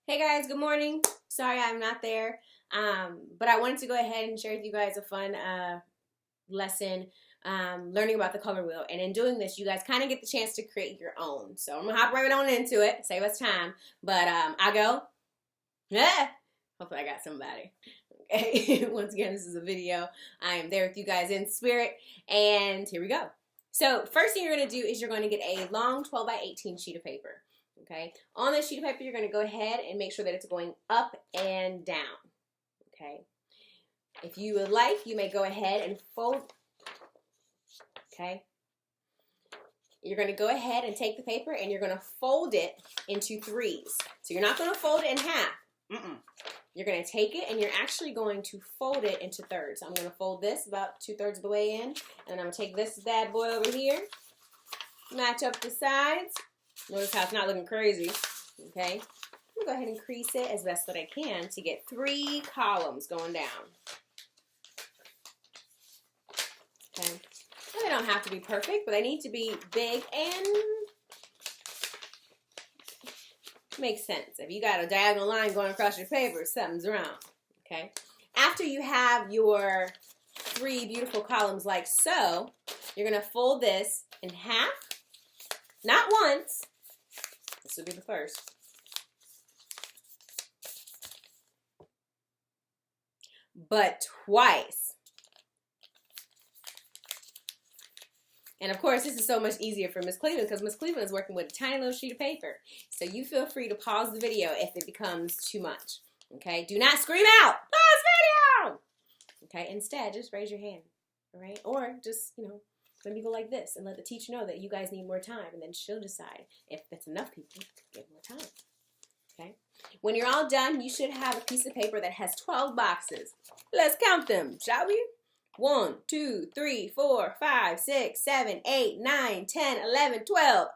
Hey guys, good morning. Sorry I'm not there, but I wanted to go ahead and share with you guys a fun lesson learning about the color wheel. And in doing this, you guys kind of get the chance to create your own. So I'm going to hop right on into it, save us time. But I go, yeah. Hopefully I got somebody. Okay, once again, this is a video. I am there with you guys in spirit, and here we go. So first thing you're going to do is you're going to get a long 12 by 18 sheet of paper. Okay, on this sheet of paper, you're going to go ahead and make sure that it's going up and down. Okay, if you would like, you may go ahead and fold. Okay, you're going to go ahead and take the paper and you're going to fold it into threes. So you're not going to fold it in half. You're going to take it and you're actually going to fold it into thirds. So I'm going to fold this about 2/3 of the way in, and then I'm going to take this bad boy over here, match up the sides. Notice how it's not looking crazy, okay? I'm going to go ahead and crease it as best that I can to get 3 columns going down. Okay? And they don't have to be perfect, but they need to be big and make sense. If you got a diagonal line going across your paper, something's wrong, okay? After you have your 3 beautiful columns like so, you're going to fold this in half, not once. This would be the first. But twice. And of course, this is so much easier for Miss Cleveland because Miss Cleveland is working with a tiny little sheet of paper. So you feel free to pause the video if it becomes too much. Okay? Do not scream out, pause video! Okay? Instead, just raise your hand. All right? Or just, maybe go like this and let the teacher know that you guys need more time, and then she'll decide if that's enough people to give more time. Okay? When you're all done, you should have a piece of paper that has 12 boxes. Let's count them, shall we? 1, 2, 3, 4, 5, 6, 7, 8, 9, 10, 11, 12.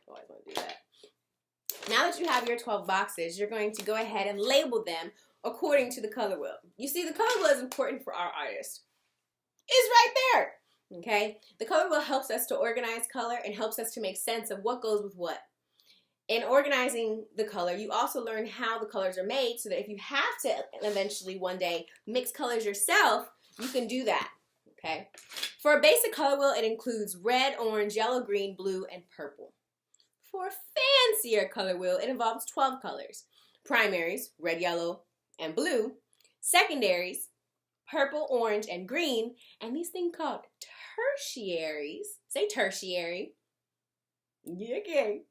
Always want to do that. Now that you have your 12 boxes, you're going to go ahead and label them according to the color wheel. You see, the color wheel is important for our artist. It's right there. Okay? The color wheel helps us to organize color and helps us to make sense of what goes with what. In organizing the color, you also learn how the colors are made so that if you have to eventually one day mix colors yourself, you can do that. Okay? For a basic color wheel, it includes red, orange, yellow, green, blue, and purple. For a fancier color wheel, it involves 12 colors. Primaries, red, yellow, and blue. Secondaries, purple, orange, and green, and these things called tertiaries. Say tertiary. Yeah, okay.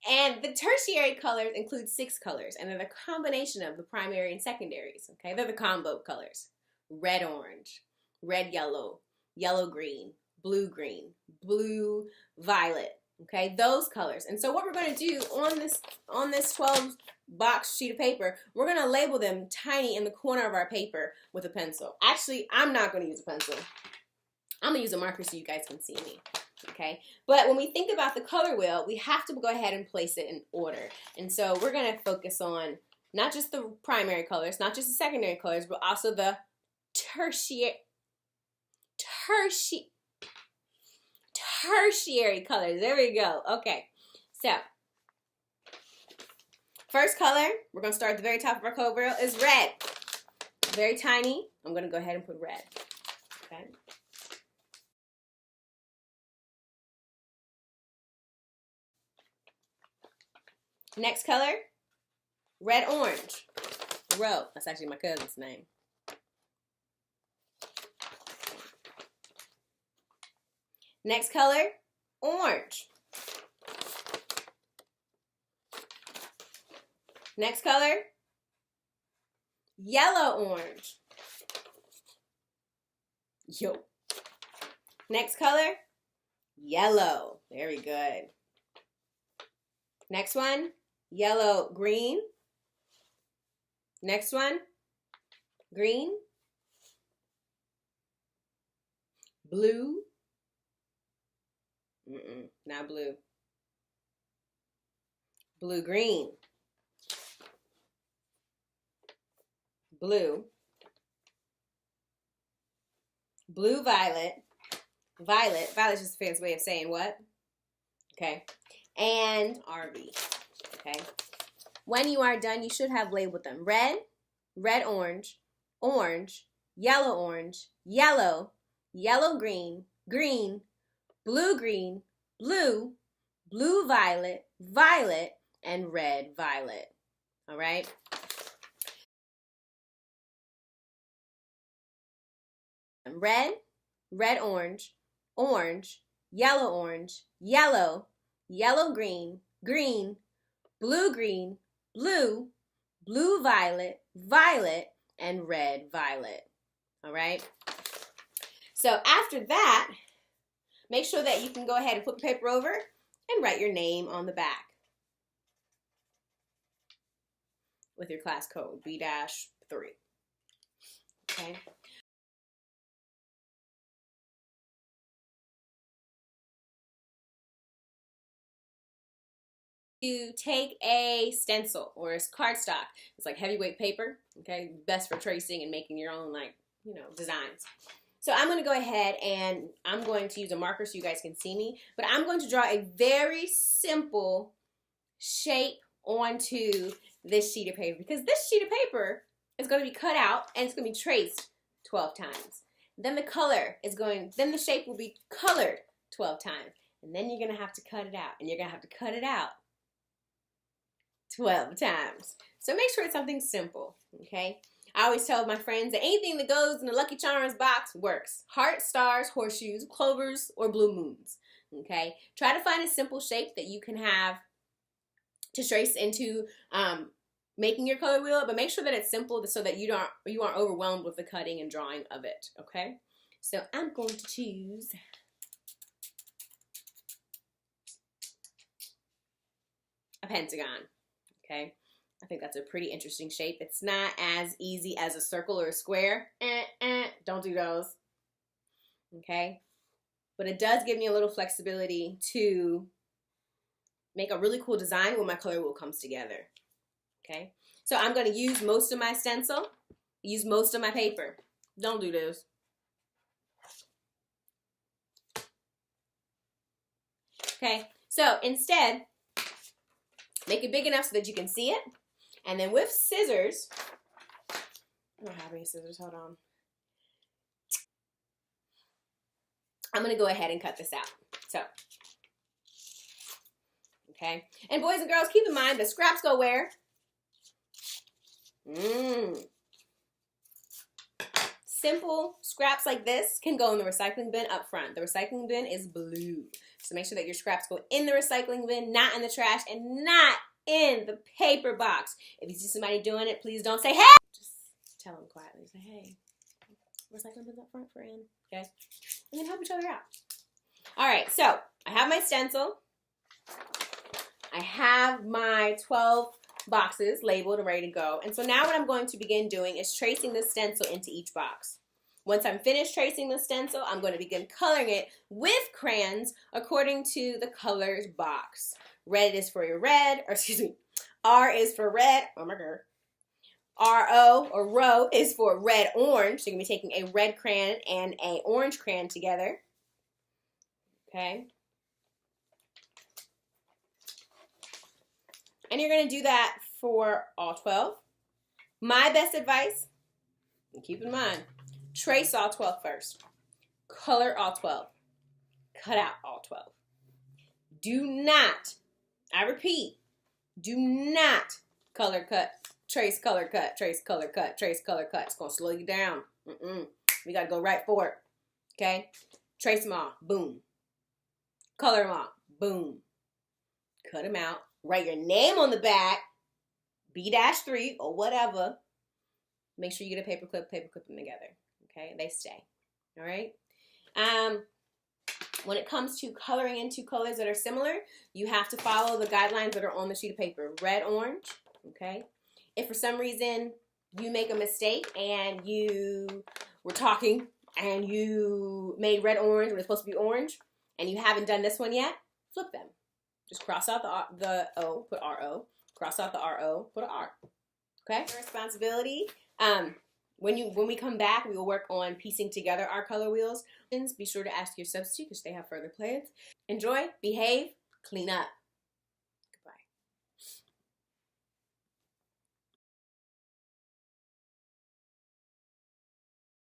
And the tertiary colors include 6 colors, and they're the combination of the primary and secondaries. Okay, they're the combo colors: red, orange, red, yellow, yellow, green, blue, violet. Okay, those colors. And so what we're going to do on this 12 box sheet of paper, we're going to label them tiny in the corner of our paper with a pencil. Actually, I'm not going to use a pencil. I'm going to use a marker so you guys can see me. Okay, but when we think about the color wheel, we have to go ahead and place it in order. And so we're going to focus on not just the primary colors, not just the secondary colors, but also the tertiary colors. There we go. Okay, so first color, we're going to start at the very top of our color wheel, is red. Very tiny. I'm going to go ahead and put red. Okay. Next color, red, orange. Ro. That's actually my cousin's name. Next color, orange. Next color, yellow, orange. Yo. Next color, yellow. Very good. Next one, yellow, green. Next one, green, blue. Not blue. Blue, green. Blue. Blue, violet. Violet. Violet's just a fancy way of saying what? Okay. And RV. okay? When you are done, you should have labeled them. Red, red, orange, orange, yellow, orange, yellow, yellow, green, green, blue, green, blue, blue, violet, violet, and red, violet. All right? Red, red, orange, orange, yellow, yellow, green, green, blue, blue, blue, violet, violet, and red, violet. All right? So after that, make sure that you can go ahead and flip the paper over and write your name on the back with your class code, B-3. Okay? You take a stencil or a cardstock. It's like heavyweight paper, okay? Best for tracing and making your own, like, you know, designs. So I'm going to go ahead and I'm going to use a marker so you guys can see me, but I'm going to draw a very simple shape onto this sheet of paper, because this sheet of paper is going to be cut out and it's going to be traced 12 times. Then the shape will be colored 12 times. And then you're going to have to cut it out, and you're going to have to cut it out 12 times. So make sure it's something simple, okay? I always tell my friends that anything that goes in the Lucky Charms box works. Hearts, stars, horseshoes, clovers, or blue moons, okay? Try to find a simple shape that you can have to trace into making your color wheel, but make sure that it's simple so that you aren't overwhelmed with the cutting and drawing of it, okay? So I'm going to choose a pentagon, okay? I think that's a pretty interesting shape. It's not as easy as a circle or a square. Don't do those, okay? But it does give me a little flexibility to make a really cool design when my color wheel comes together, okay? So I'm going to use most of my stencil, use most of my paper. Don't do those. Okay, so instead, make it big enough so that you can see it. And then with scissors, I don't have any scissors, hold on. I'm going to go ahead and cut this out. So, okay. And boys and girls, keep in mind that scraps go where? Simple scraps like this can go in the recycling bin up front. The recycling bin is blue. So make sure that your scraps go in the recycling bin, not in the trash, and not in the paper box. If you see somebody doing it, please don't say, hey! Just tell them quietly. Say, hey, recycling bin's up front, friend. Okay? And then help each other out. All right, so I have my stencil. I have my 12 boxes labeled and ready to go. And so now what I'm going to begin doing is tracing the stencil into each box. Once I'm finished tracing the stencil, I'm going to begin coloring it with crayons according to the colors box. Red is for your red, or excuse me, R is for red, oh my god. R-O, or row, is for red orange. So you're going to be taking a red crayon and an orange crayon together. Okay. And you're going to do that for all 12. My best advice, and keep in mind, trace all 12 first. Color all 12. Cut out all 12. Do not, I repeat, do not color cut, trace color cut, trace color cut, trace color cut. It's going to slow you down. We got to go right for it. Okay? Trace them all. Boom. Color them all. Boom. Cut them out. Write your name on the back. B-3 or whatever. Make sure you get a paper clip them together. Okay? They stay. All right? When it comes to coloring in two colors that are similar, you have to follow the guidelines that are on the sheet of paper. Red, orange. Okay? If for some reason you make a mistake and you were talking and you made red orange when it's supposed to be orange and you haven't done this one yet, flip them. Just cross out the O, put R-O. Cross out the R-O, put an R. Okay? Responsibility. When we come back, we will work on piecing together our color wheels. Be sure to ask your substitute because they have further plans. Enjoy, behave, clean up.